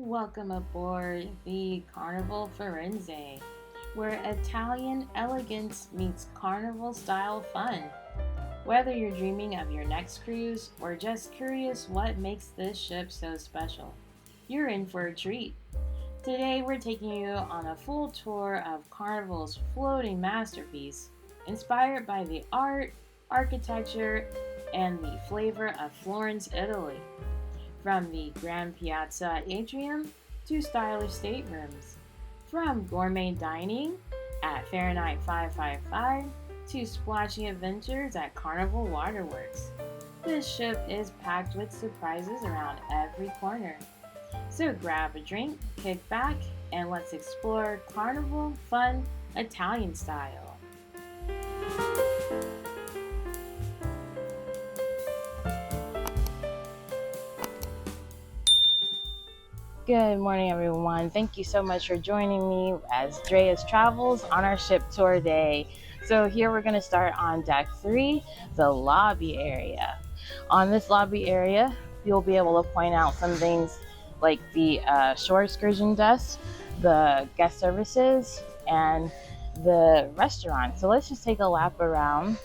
Welcome aboard the Carnival Firenze, where Italian elegance meets carnival style fun. Whether you're dreaming of your next cruise or just curious what makes this ship so special, you're in for a treat. Today, we're taking you on a full tour of Carnival's floating masterpiece, inspired by the art, architecture, and the flavor of Florence, Italy. From the Grand Piazza atrium to stylish staterooms, from gourmet dining at Fahrenheit 555 to splashy adventures at Carnival Waterworks. This ship is packed with surprises around every corner. So grab a drink, kick back, and let's explore Carnival fun Italian style. Good morning, everyone. Thank you so much for joining me as Drea's travels on our ship tour day. So here we're going to start on deck 3, the lobby area. On this lobby area, you'll be able to point out some things like the shore excursion desk, the guest services, and the restaurant. So let's just take a lap around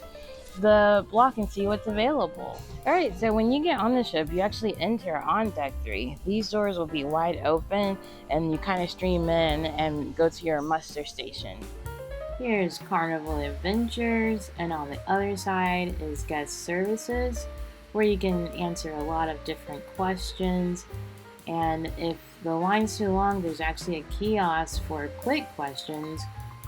the block and see what's available. Alright, so when you get on the ship, you actually enter on deck 3. These doors will be wide open and you kind of stream in and go to your muster station. Here's Carnival Adventures, and on the other side is guest services, where you can answer a lot of different questions. And if the line's too long, there's actually a kiosk for quick questions.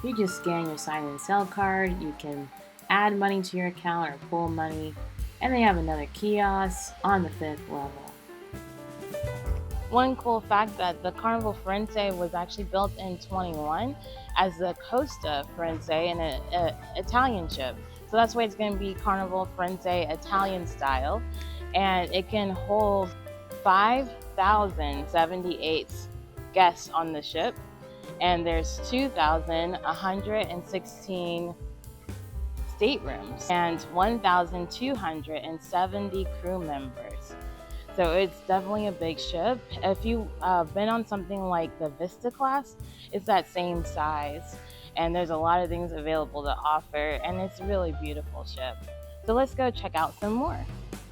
You just scan your sign and sell card, you can add money to your account or pull money, and they have another kiosk on the 5th level. One cool fact that the Carnival Firenze was actually built in 21 as the Costa Firenze, an Italian ship. So that's why it's going to be Carnival Firenze Italian style, and it can hold 5,078 guests on the ship, and there's 2,116 staterooms and 1,270 crew members. So it's definitely a big ship. If you've been on something like the Vista class, it's that same size, and there's a lot of things available to offer, and it's a really beautiful ship. So let's go check out some more.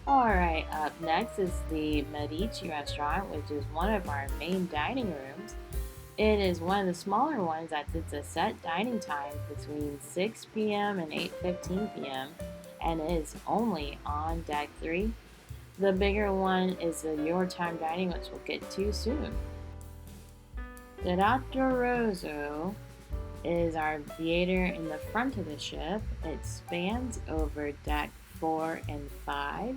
Alright, up next is the Medici restaurant, which is one of our main dining rooms. It is one of the smaller ones that sits a set dining time between 6 p.m. and 8:15 p.m. and is only on deck 3. The bigger one is the Your Time dining, which we'll get to soon. Teatro Rosso is our theater in the front of the ship. It spans over deck 4 and 5.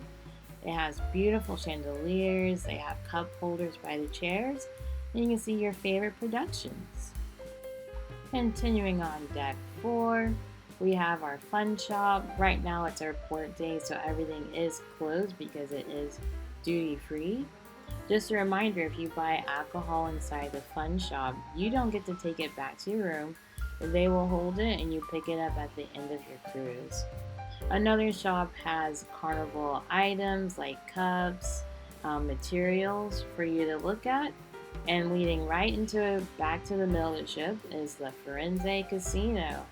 It has beautiful chandeliers. They have cup holders by the chairs. And you can see your favorite productions. Continuing on deck 4, we have our fun shop. Right now it's our port day, so everything is closed because it is duty free. Just a reminder, if you buy alcohol inside the fun shop, you don't get to take it back to your room. They will hold it and you pick it up at the end of your cruise. Another shop has carnival items like cups, materials for you to look at. And leading right into back to the middle of the ship is the Firenze Casino.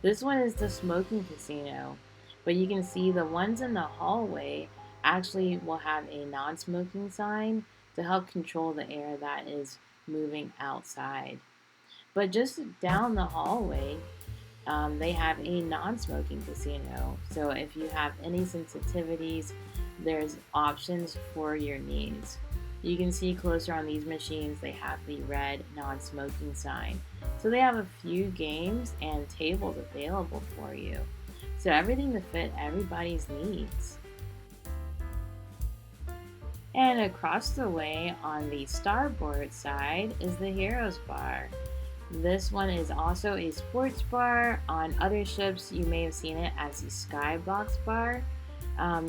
This one is the smoking casino, but you can see the ones in the hallway actually will have a non-smoking sign to help control the air that is moving outside. But just down the hallway, they have a non-smoking casino. So if you have any sensitivities, there's options for your needs. You can see closer on these machines, they have the red non-smoking sign. So they have a few games and tables available for you. So everything to fit everybody's needs. And across the way on the starboard side is the Heroes Bar. This one is also a sports bar. On other ships, you may have seen it as the Skybox Bar.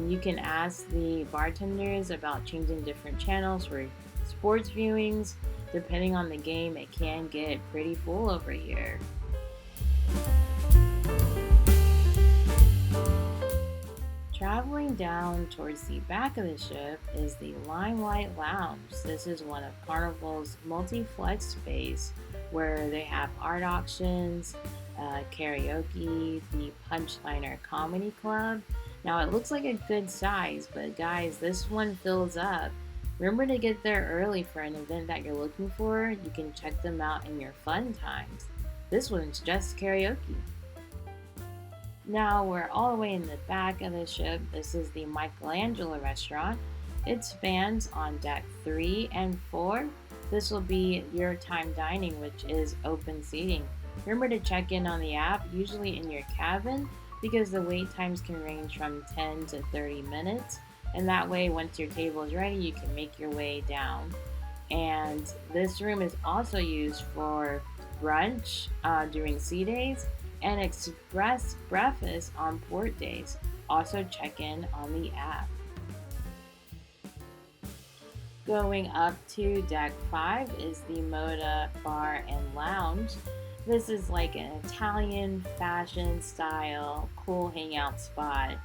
You can ask the bartenders about changing different channels for sports viewings. Depending on the game, it can get pretty full over here. Traveling down towards the back of the ship is the Limelight Lounge. This is one of Carnival's multi-flex space where they have art auctions, karaoke, the Punchliner Comedy Club. Now it looks like a good size, but guys, this one fills up. Remember to get there early for an event that you're looking for. You can check them out in your fun times. This one's just karaoke. Now we're all the way in the back of the ship. This is the Michelangelo restaurant. It spans on deck 3 and 4. This will be your time dining, which is open seating. Remember to check in on the app, usually in your cabin, because the wait times can range from 10 to 30 minutes. And that way, once your table is ready, you can make your way down. And this room is also used for brunch during sea days and express breakfast on port days. Also check in on the app. Going up to deck 5 is the Moda Bar and Lounge. This is like an Italian fashion style cool hangout spot.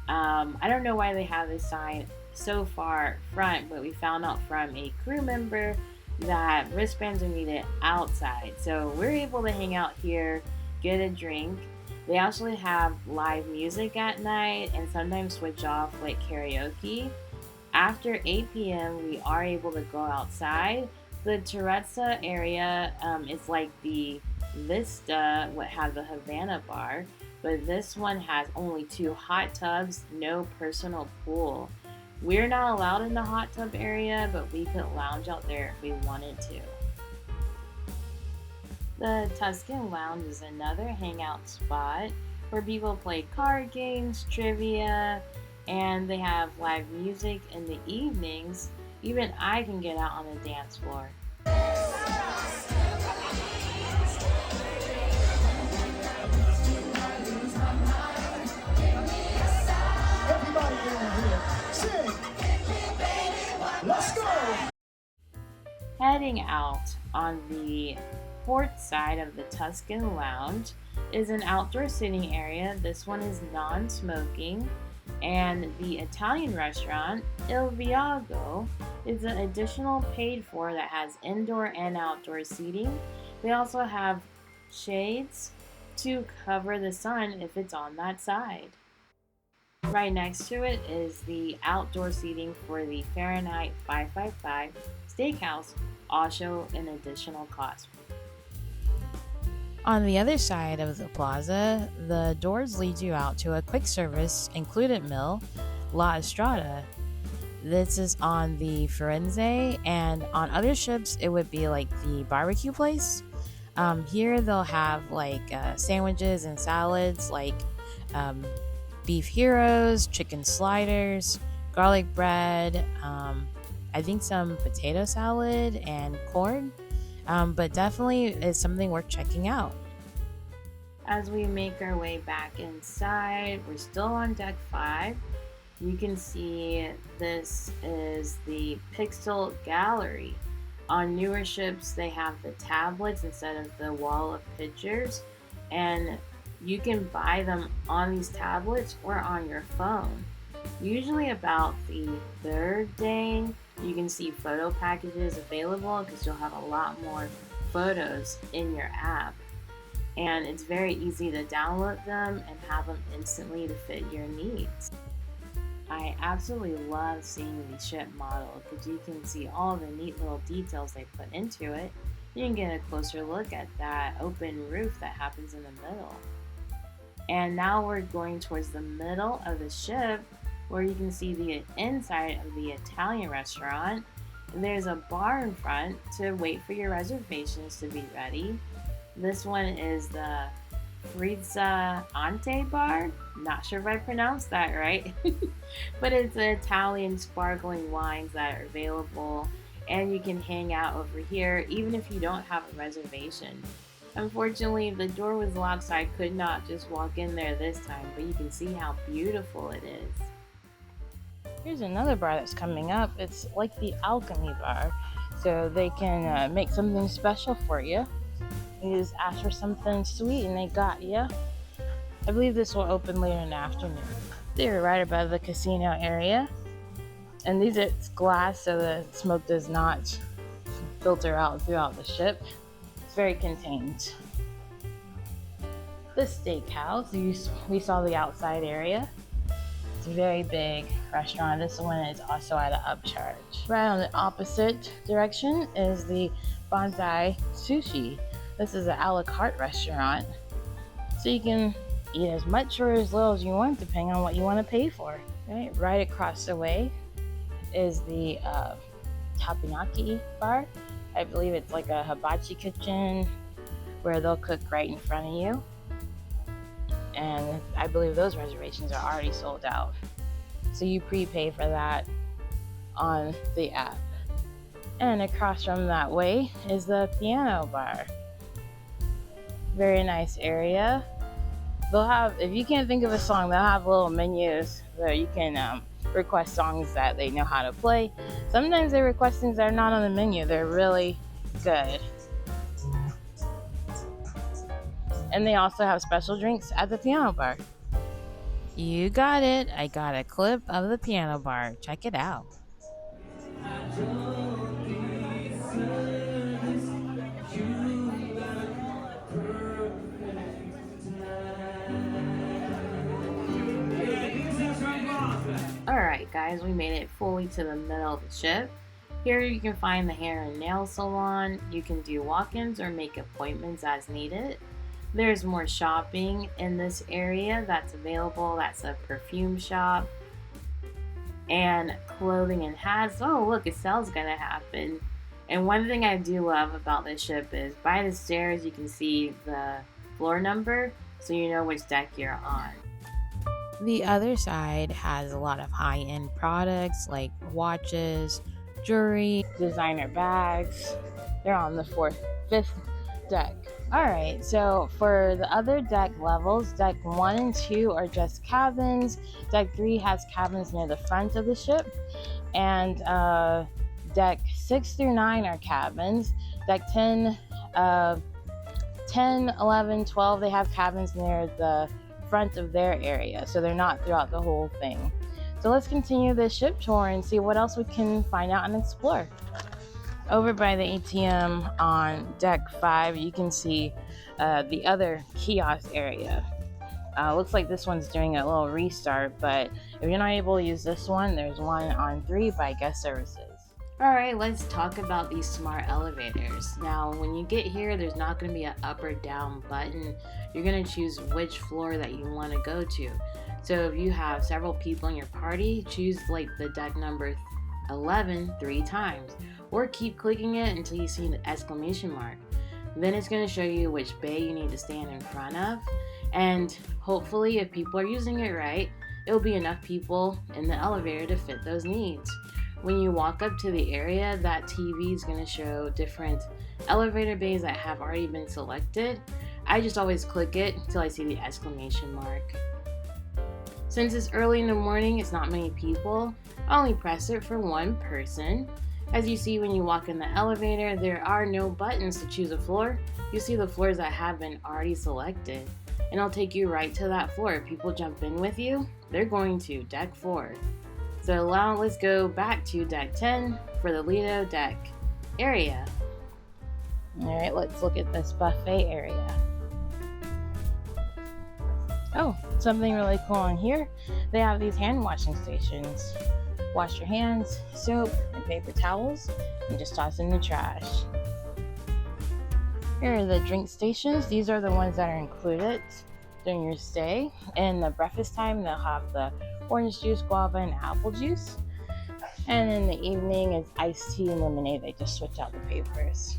I don't know why they have this sign so far front, but we found out from a crew member that wristbands are needed outside. So we're able to hang out here, get a drink. They actually have live music at night and sometimes switch off like karaoke. After 8 p.m. we are able to go outside. The Terrazza area is like the Vista, what have the Havana bar, but this one has only 2 hot tubs, no personal pool. We're not allowed in the hot tub area, but we could lounge out there if we wanted to. The Tuscan Lounge is another hangout spot where people play card games, trivia, and they have live music in the evenings. Even I can get out on the dance floor. Everybody in here, sing! Let's go! Heading out on the port side of the Tuscan Lounge is an outdoor sitting area. This one is non-smoking. And the Italian restaurant, Il Viaggio, is an additional paid for that has indoor and outdoor seating. They also have shades to cover the sun if it's on that side. Right next to it is the outdoor seating for the Fahrenheit 555 Steakhouse, also an additional cost. On the other side of the plaza, the doors lead you out to a quick service included meal, La Strada. This is on the Firenze, and on other ships it would be like the barbecue place. Here they'll have like sandwiches and salads like beef heroes, chicken sliders, garlic bread, I think some potato salad and corn. But definitely it's something worth checking out. As we make our way back inside, we're still on deck 5. You can see this is the Pixel Gallery. On newer ships, they have the tablets instead of the wall of pictures, and you can buy them on these tablets or on your phone. Usually about the 3rd day, you can see photo packages available because you'll have a lot more photos in your app. And it's very easy to download them and have them instantly to fit your needs. I absolutely love seeing the ship model because you can see all the neat little details they put into it. You can get a closer look at that open roof that happens in the middle. And now we're going towards the middle of the ship where you can see the inside of the Italian restaurant. There's a bar in front to wait for your reservations to be ready. This one is the Frizzante bar. Not sure if I pronounced that right, but it's Italian sparkling wines that are available, and you can hang out over here even if you don't have a reservation. Unfortunately, the door was locked, so I could not just walk in there this time, but you can see how beautiful it is. Here's another bar that's coming up. It's like the Alchemy Bar, so they can make something special for you. You just ask for something sweet and they got you. I believe this will open later in the afternoon. They're right above the casino area. And these are glass so the smoke does not filter out throughout the ship. It's very contained. The Steakhouse, we saw the outside area. It's a very big restaurant. This one is also at an upcharge. Right on the opposite direction is the Bonsai Sushi. This is an a la carte restaurant. So you can eat as much or as little as you want, depending on what you want to pay for. Right across the way is the Teppanyaki bar. I believe it's like a hibachi kitchen where they'll cook right in front of you. And I believe those reservations are already sold out. So you prepay for that on the app. And across from that way is the piano bar. Very nice area. They'll have, if you can't think of a song, they'll have little menus where you can request songs that they know how to play. Sometimes they request things that are not on the menu. They're really good. And they also have special drinks at the piano bar. You got it. I got a clip of the piano bar. Check it out. Alright guys, we made it fully to the middle of the ship. Here you can find the hair and nail salon. You can do walk-ins or make appointments as needed. There's more shopping in this area that's available. That's a perfume shop and clothing and hats. Oh look, a sale's gonna happen. And one thing I do love about this ship is by the stairs you can see the floor number so you know which deck you're on. The other side has a lot of high-end products like watches, jewelry, designer bags. They're on the fifth deck. Alright, so for the other deck levels, deck 1 and 2 are just cabins. Deck 3 has cabins near the front of the ship. And deck 6 through 9 are cabins. Deck 10, 11, 12, they have cabins near the front of their area. So they're not throughout the whole thing. So let's continue this ship tour and see what else we can find out and explore. Over by the ATM on deck 5, you can see the other kiosk area. Looks like this one's doing a little restart, but if you're not able to use this one, there's one on 3 by guest services. Alright, let's talk about these smart elevators. Now, when you get here, there's not going to be an up or down button. You're going to choose which floor that you want to go to. So if you have several people in your party, choose like the deck number 11 3 times. Or keep clicking it until you see the exclamation mark. Then it's going to show you which bay you need to stand in front of. And hopefully, if people are using it right, it'll be enough people in the elevator to fit those needs. When you walk up to the area, that TV is going to show different elevator bays that have already been selected. I just always click it until I see the exclamation mark. Since it's early in the morning, it's not many people. I only press it for one person. As you see when you walk in the elevator, there are no buttons to choose a floor. You see the floors that have been already selected. And it'll take you right to that floor. If people jump in with you, they're going to deck 4. So now let's go back to deck 10 for the Lido deck area. Alright, let's look at this buffet area. Oh, something really cool in here. They have these hand washing stations. Wash your hands, soap, and paper towels, and just toss in the trash. Here are the drink stations. These are the ones that are included during your stay. In the breakfast time, they'll have the orange juice, guava, and apple juice. And in the evening, it's iced tea and lemonade. They just switch out the papers.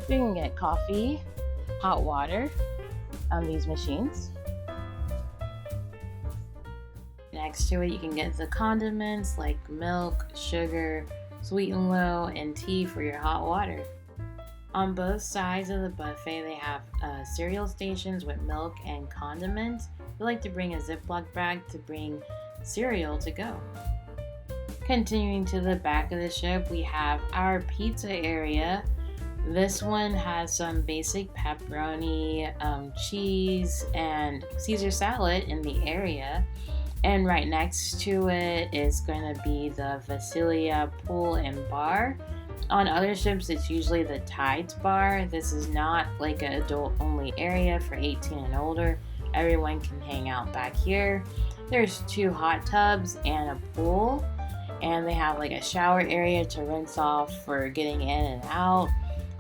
You can get coffee, hot water on these machines. Next to it, you can get the condiments like milk, sugar, sweet and low, and tea for your hot water. On both sides of the buffet, they have cereal stations with milk and condiments. We like to bring a Ziploc bag to bring cereal to go. Continuing to the back of the ship, we have our pizza area This one has some basic pepperoni, cheese, and Caesar salad in the area. And right next to it is going to be the Versilla Pool and Bar. On other ships, it's usually the Tides Bar. This is not like an adult-only area for 18 and older. Everyone can hang out back here. There's 2 hot tubs and a pool. And they have like a shower area to rinse off for getting in and out.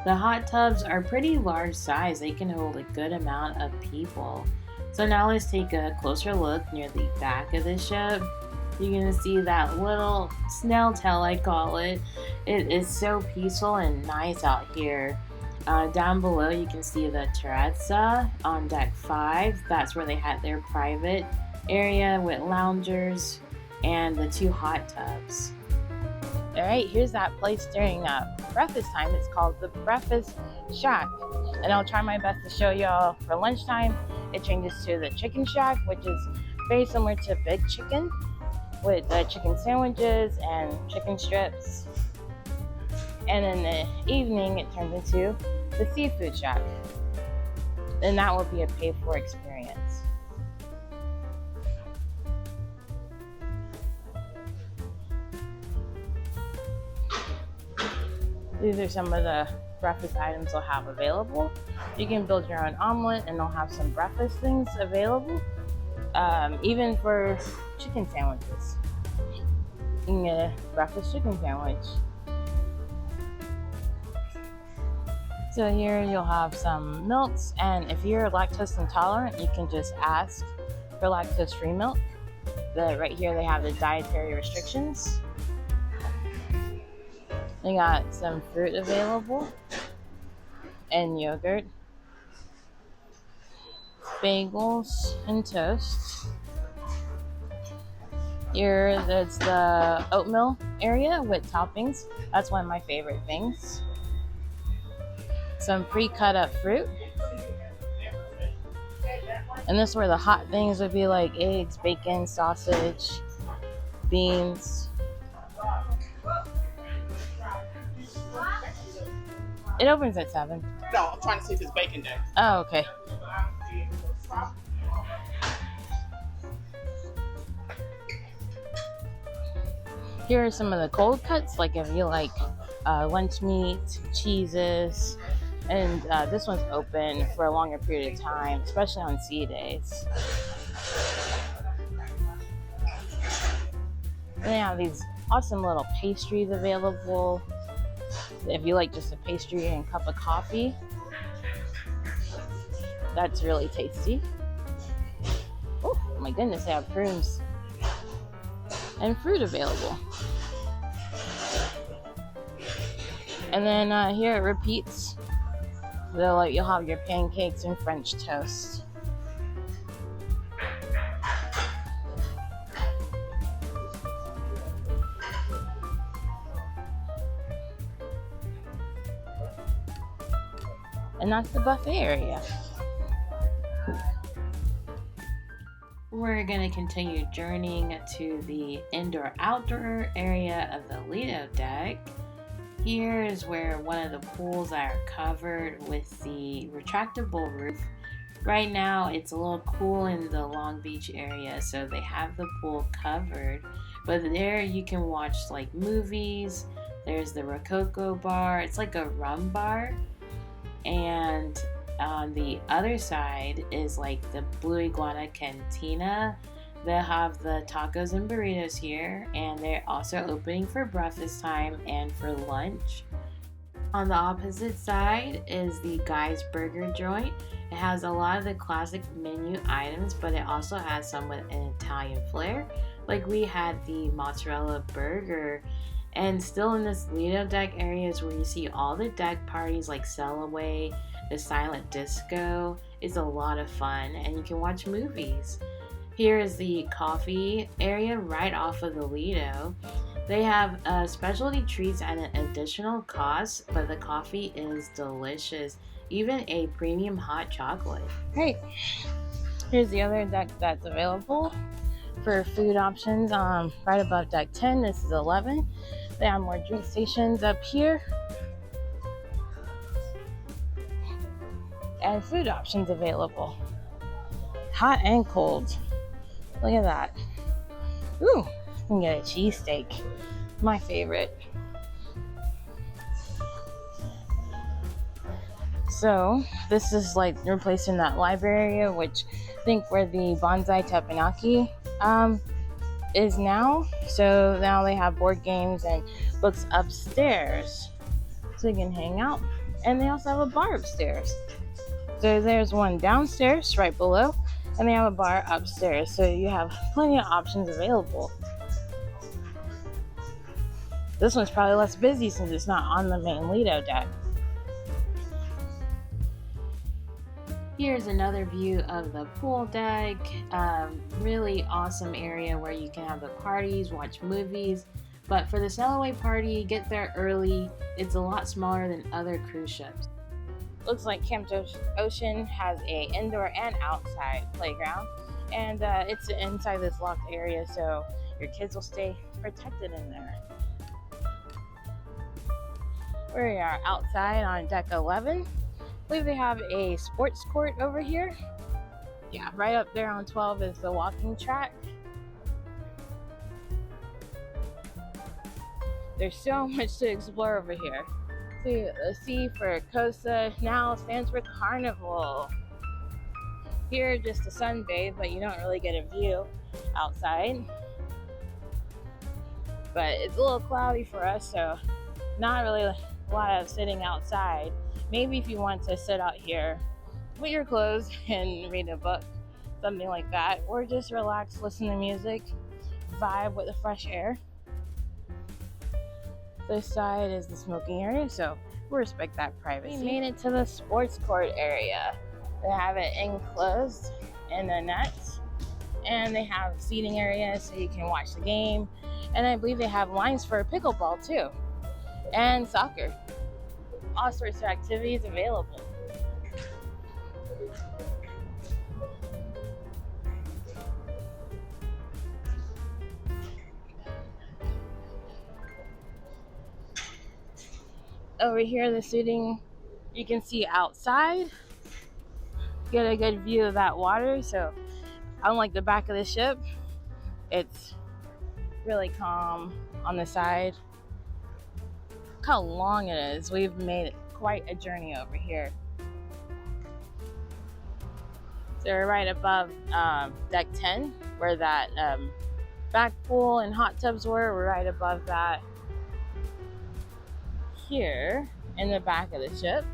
The hot tubs are pretty large size. They can hold a good amount of people. So now let's take a closer look near the back of the ship. You're going to see that little snail tail, I call it. It is so peaceful and nice out here. Down below you can see the Terrazza on deck 5. That's where they had their private area with loungers and the 2 hot tubs. All right, here's that place during breakfast time. It's called the Breakfast Shack. And I'll try my best to show y'all for lunchtime. It changes to the Chicken Shack, which is very similar to Big Chicken with chicken sandwiches and chicken strips. And in the evening, it turns into the Seafood Shack. And that will be a paid-for experience. These are some of the breakfast items they'll have available. You can build your own omelet and they'll have some breakfast things available. Even for chicken sandwiches. You can get a breakfast chicken sandwich. So here you'll have some milks, and if you're lactose intolerant, you can just ask for lactose-free milk. Right here they have the dietary restrictions. They got some fruit available and yogurt, bagels and toast. Here there's the oatmeal area with toppings. That's one of my favorite things. Some pre-cut up fruit. And this is where the hot things would be like eggs, bacon, sausage, beans. It opens at 7. No, I'm trying to see if it's bacon day. Oh, okay. Here are some of the cold cuts, like if you like lunch meat, cheeses, and this one's open for a longer period of time, especially on sea days. And they have these awesome little pastries available. If you like just a pastry and a cup of coffee, that's really tasty. Oh my goodness, they have prunes and fruit available. And then here it repeats. You'll have your pancakes and French toast. And that's the buffet area. We're going to continue journeying to the indoor-outdoor area of the Lido deck. Here is where one of the pools are covered with the retractable roof. Right now it's a little cool in the Long Beach area, so they have the pool covered. But there you can watch like movies. There's the Rococo bar. It's like a rum bar. And on the other side is like the Blue Iguana Cantina. They'll have the tacos and burritos here, and they're also opening for breakfast time and for lunch. On the opposite side is the Guy's Burger joint. It has a lot of the classic menu items, but it also has some with an Italian flair. Like we had the mozzarella burger. And still in this Lido deck area is where you see all the deck parties like Sail Away, the silent disco. It's a lot of fun, and you can watch movies. Here is the coffee area right off of the Lido. They have specialty treats at an additional cost, but the coffee is delicious. Even a premium hot chocolate. Great. Here's the other deck that's available for food options. Right above deck 10, this is 11. They have more drink stations up here. and food options available. Hot and cold. Look at that. Ooh, you can get a cheesesteak. My favorite. So this is like replacing that library area, which I think where the Bonsai Teppanyaki is now. So now they have board games and books upstairs, so you can hang out. And they also have a bar upstairs. So there's one downstairs right below, and they have a bar upstairs. So you have plenty of options available. This one's probably less busy since it's not on the main Lido deck. Here's another view of the pool deck. Really awesome area where you can have the parties, watch movies. But for the sail away party, get there early. It's a lot smaller than other cruise ships. Looks like Camp Ocean has a indoor and outside playground, and it's inside this locked area, so your kids will stay protected in there. We are outside on deck 11. I believe they have a sports court over here. Yeah, right up there on 12 is the walking track. There's so much to explore over here. See, the C for Costa now stands for Carnival. Here, just a sunbathe, but you don't really get a view outside. But it's a little cloudy for us, so not really a lot of sitting outside. Maybe if you want to sit out here, put your clothes and read a book, something like that, or just relax, listen to music, vibe with the fresh air. This side is the smoking area, so we respect that privacy. We made it to the sports court area. They have it enclosed in the nets, and they have seating areas so you can watch the game. And I believe they have lines for pickleball too, and soccer. All sorts of activities available. Over here, the seating you can see outside. Get a good view of that water. So unlike the back of the ship, it's really calm on the side. Look how long it is. We've made quite a journey over here. So we're right above deck 10, where that back pool and hot tubs were. We're right above that here in the back of the ship.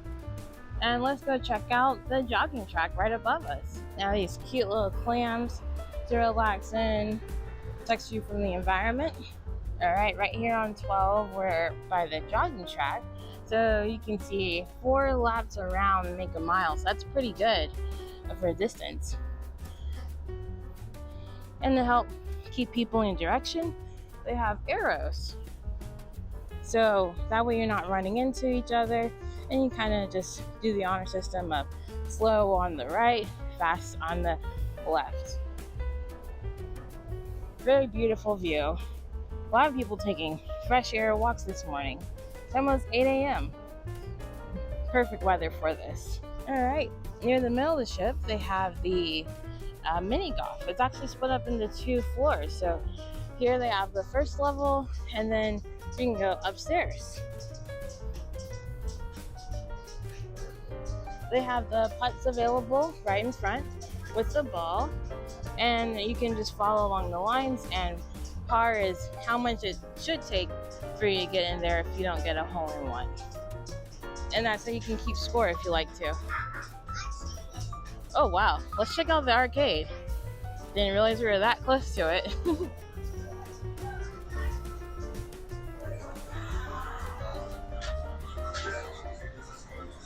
And let's go check out the jogging track right above us. Now these cute little clams to relax in, protects you from the environment. All right, right here on 12, we're by the jogging track. So you can see 4 laps around and make a mile. So that's pretty good for a distance. And to help keep people in direction, they have arrows. So that way you're not running into each other, and you kind of just do the honor system of slow on the right, fast on the left. Very beautiful view. A lot of people taking fresh air walks this morning. It's almost 8 a.m. Perfect weather for this. All right, near the middle of the ship, they have the mini golf. It's actually split up into 2 floors. So here they have the first level, and then you can go upstairs. They have the putts available right in front with the ball, and you can just follow along the lines, and par is how much it should take for you to get in there if you don't get a hole-in-one. And that's how you can keep score if you like to. Oh wow, let's check out the arcade. Didn't realize we were that close to it.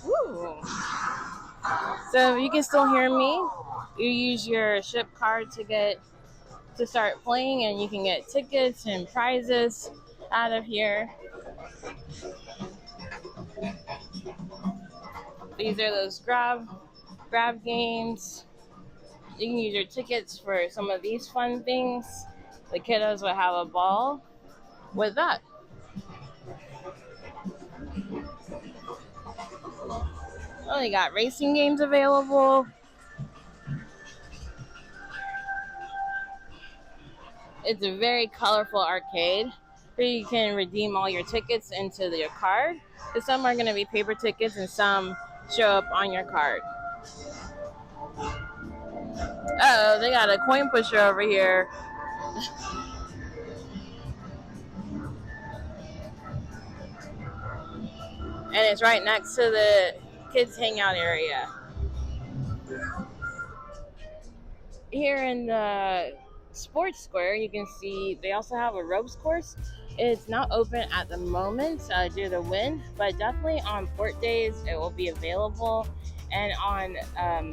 Woo. So you can still hear me. You use your ship card to start playing, and you can get tickets and prizes out of here. These are those grab games. You can use your tickets for some of these fun things. The kiddos will have a ball with that. Oh They got racing games available. It's a very colorful arcade where you can redeem all your tickets into your card. Because some are going to be paper tickets and some show up on your card. Uh-oh, they got a coin pusher over here. And it's right next to the kids hangout area. Here in the sports square, you can see they also have a ropes course. It's not open at the moment due to wind, but definitely on port days it will be available, and on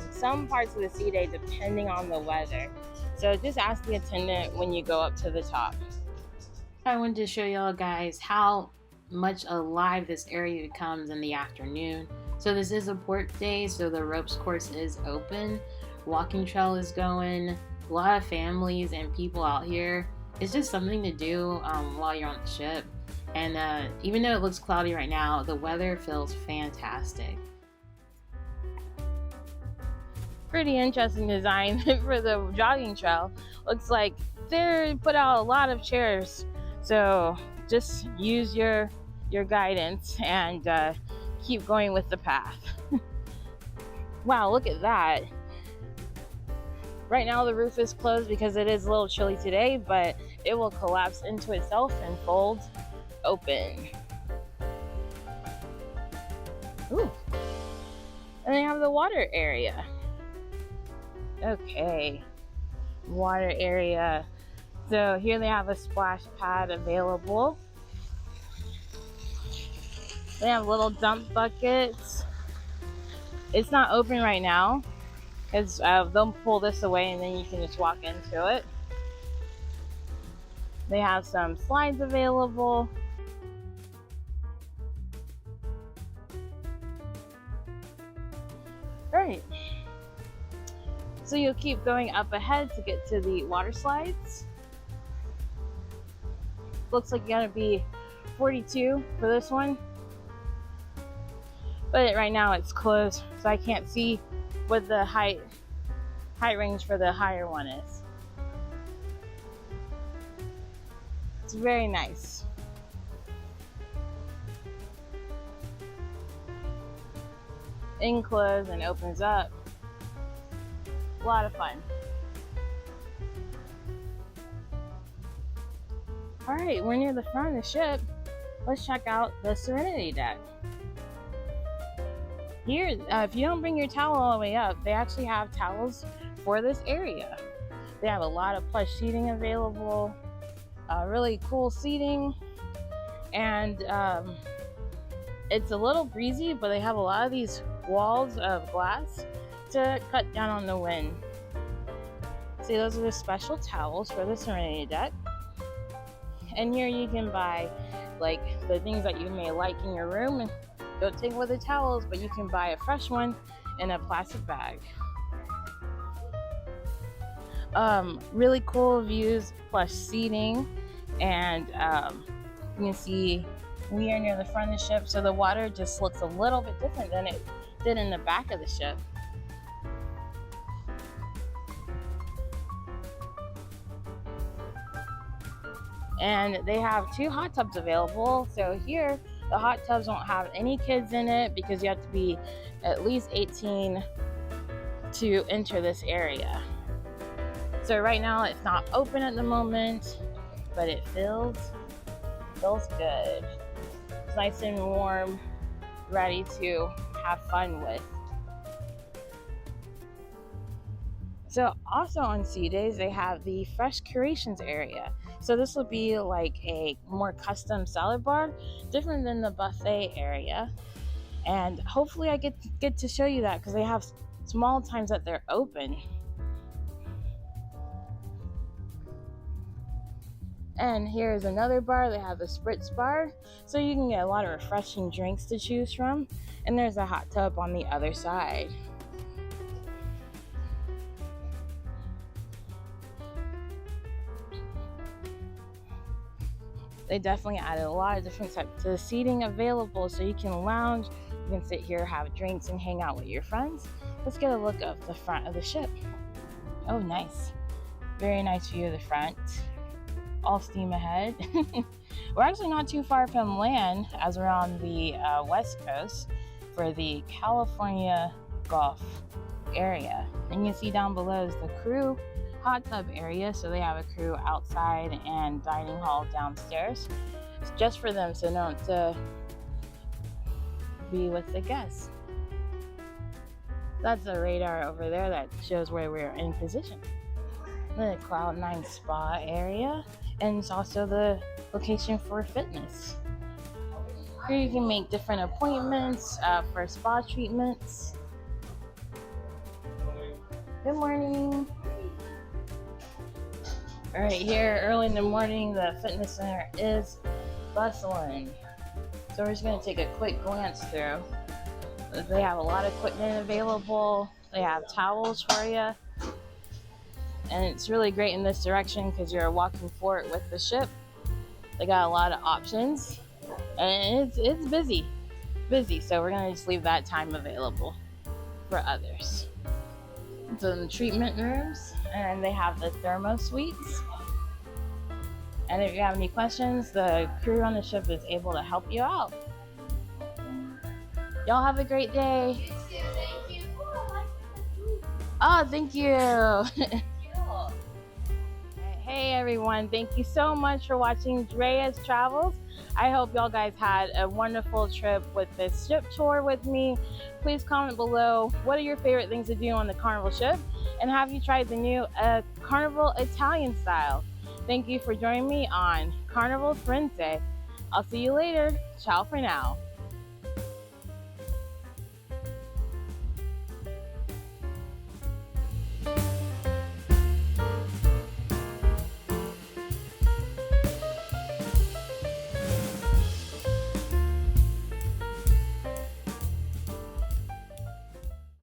some parts of the sea day depending on the weather. So just ask the attendant when you go up to the top. I wanted to show y'all guys how much alive this area becomes in the afternoon. So this is a port day, so the ropes course is open. Walking trail is going. A lot of families and people out here. It's just something to do while you're on the ship. And even though it looks cloudy right now, the weather feels fantastic. Pretty interesting design for the jogging trail. Looks like they put out a lot of chairs. So just use your guidance and keep going with the path. Wow, look at that. Right now the roof is closed because it is a little chilly today, but it will collapse into itself and fold open. Ooh. And they have the water area. Okay, water area. So here they have a splash pad available. They have little dump buckets. It's not open right now because they'll pull this away and then you can just walk into it. They have some slides available. Alright. So you'll keep going up ahead to get to the water slides. Looks like you gotta be 42 for this one. But right now it's closed, so I can't see what the height range for the higher one is. It's very nice. Enclosed and opens up. A lot of fun. All right, we're near the front of the ship. Let's check out the Serenity deck. Here, if you don't bring your towel all the way up, they actually have towels for this area. They have a lot of plush seating available, really cool seating, and it's a little breezy, but they have a lot of these walls of glass to cut down on the wind. See, those are the special towels for the Serenity deck. And here you can buy like the things that you may like in your room and don't take with the towels, but you can buy a fresh one in a plastic bag. Really cool views, plush seating, and you can see we are near the front of the ship, so the water just looks a little bit different than it did in the back of the ship. And they have 2 hot tubs available. So here, the hot tubs won't have any kids in it because you have to be at least 18 to enter this area. So right now it's not open at the moment, but it feels good. It's nice and warm, ready to have fun with. So also on sea days, they have the fresh curations area. So this will be like a more custom salad bar, different than the buffet area. And hopefully I get to show you that because they have small times that they're open. And here's another bar. They have a spritz bar, so you can get a lot of refreshing drinks to choose from. And there's a hot tub on the other side. They definitely added a lot of different types of seating available, so you can lounge, you can sit here, have drinks, and hang out with your friends. Let's get a look of the front of the ship. Oh, nice. Very nice view of the front. All steam ahead. We're actually not too far from land, as we're on the west coast for the California Gulf area. And you can see down below is the crew hot tub area, so they have a crew outside and dining hall downstairs. It's just for them, so not to be with the guests. That's the radar over there that shows where we're in position. The Cloud9 spa area, and it's also the location for fitness. Here you can make different appointments for spa treatments. Good morning. All right, here early in the morning, the fitness center is bustling. So we're just gonna take a quick glance through. They have a lot of equipment available. They have towels for you. And it's really great in this direction because you're walking forward with the ship. They got a lot of options, and it's busy, so we're gonna just leave that time available for others. Some treatment rooms, and they have the thermo suites. And if you have any questions, the crew on the ship is able to help you out. Y'all have a great day. Oh, thank you. Hey everyone, thank you so much for watching Drea's Travels. I hope y'all guys had a wonderful trip with this ship tour with me. Please comment below, what are your favorite things to do on the Carnival ship? And have you tried the new Carnival Italian style? Thank you for joining me on Carnival Firenze. I'll see you later. Ciao for now.